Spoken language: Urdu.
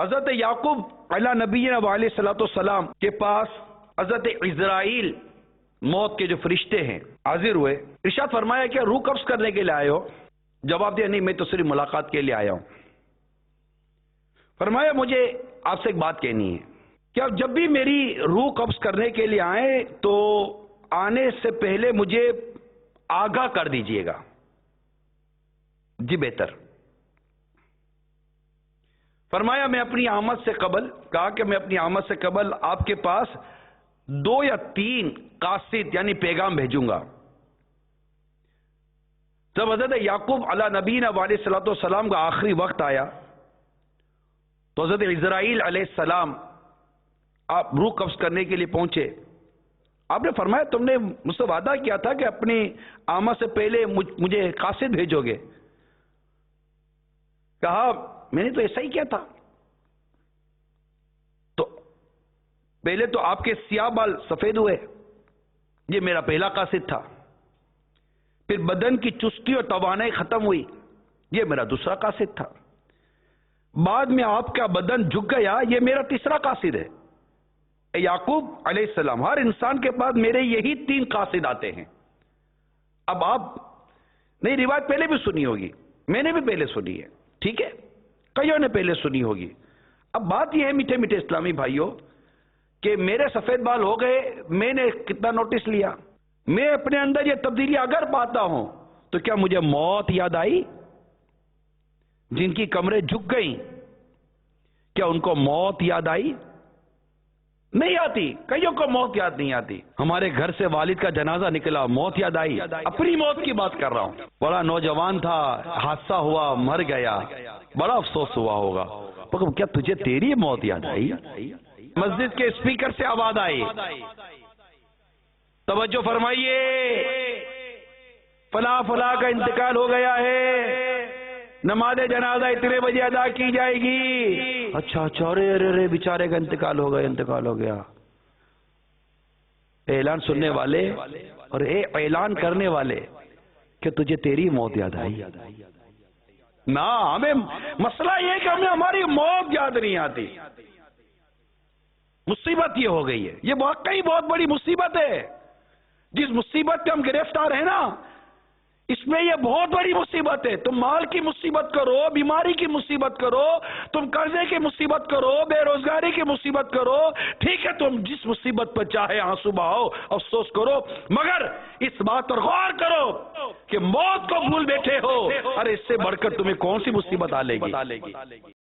حضرت یعقوب علیہ نبینا علیہ الصلوۃ والسلام کے پاس حضرت عزرائیل موت کے جو فرشتے ہیں حاضر ہوئے. ارشاد فرمایا کہ روح قبض کرنے کے لیے آئے ہو؟ جواب دیا نہیں، میں تو صرف ملاقات کے لیے آیا ہوں. فرمایا مجھے آپ سے ایک بات کہنی ہے کہ آپ جب بھی میری روح قبض کرنے کے لیے آئیں تو آنے سے پہلے مجھے آگاہ کر دیجئے گا. جی بہتر. فرمایا میں اپنی آمد سے قبل، کہا کہ میں اپنی آمد سے قبل آپ کے پاس 2 یا 3 قاصد یعنی پیغام بھیجوں گا. جب حضرت یعقوب علیہ نبینا علیہ الصلوۃ والسلام کا آخری وقت آیا تو حضرت عزرائیل علیہ السلام آپ روح قبض کرنے کے لیے پہنچے. آپ نے فرمایا تم نے مجھ سے وعدہ کیا تھا کہ اپنی آمد سے پہلے مجھے قاصد بھیجو گے. کہا میں نے تو ایسا ہی کیا تھا. تو پہلے تو آپ کے سیاہ بال سفید ہوئے، یہ میرا پہلا قاصد تھا. پھر بدن کی چستی اور توانائی ختم ہوئی، یہ میرا دوسرا قاصد تھا. بعد میں آپ کا بدن جھک گیا، یہ میرا تیسرا قاصد ہے. اے یعقوب علیہ السلام، ہر انسان کے پاس میرے یہی 3 قاصد آتے ہیں. اب آپ نئی روایت پہلے بھی سنی ہوگی، میں نے بھی پہلے سنی ہے، ٹھیک ہے، کئیوں نے پہلے سنی ہوگی. اب بات یہ ہے میٹھے میٹھے اسلامی بھائیوں کہ میرے سفید بال ہو گئے، میں نے کتنا نوٹس لیا. میں اپنے اندر یہ تبدیلی اگر پاتا ہوں تو کیا مجھے موت یاد آئی؟ جن کی کمریں جھک گئیں کیا ان کو موت یاد آئی؟ نہیں آتی. کئیوں کو موت یاد نہیں آتی. ہمارے گھر سے والد کا جنازہ نکلا، موت یاد آئی. اپنی موت کی بات کر رہا ہوں. بڑا نوجوان تھا، حادثہ ہوا، مر گیا، بڑا افسوس ہوا ہوگا. مگر کیا تجھے تیری موت یاد آئی؟ مسجد کے اسپیکر سے آواز آئی، توجہ فرمائیے، فلاں فلاں کا انتقال ہو گیا ہے، نماز جنازہ اتنے بجے ادا کی جائے گی. اچھا اچھا، ارے بیچارے کا انتقال ہو گیا، انتقال ہو گیا. اعلان سننے والے اور اعلان کرنے والے، کہ تجھے تیری موت یاد آئی؟ نہ، ہمیں مسئلہ یہ ہے کہ ہمیں ہماری موت یاد نہیں آتی. مصیبت یہ ہو گئی ہے، یہ واقعی بہت بڑی مصیبت ہے. جس مصیبت پہ ہم گرفتار ہیں نا، اس میں یہ بہت بڑی مصیبت ہے. تم مال کی مصیبت کرو، بیماری کی مصیبت کرو، تم قرضے کی مصیبت کرو، بے روزگاری کی مصیبت کرو، ٹھیک ہے، تم جس مصیبت پر چاہے آنسو بہاؤ، افسوس کرو، مگر اس بات پر غور کرو کہ موت کو بھول بیٹھے ہو. ارے اس سے بڑھ کر تمہیں کون سی مصیبت آ لے گی؟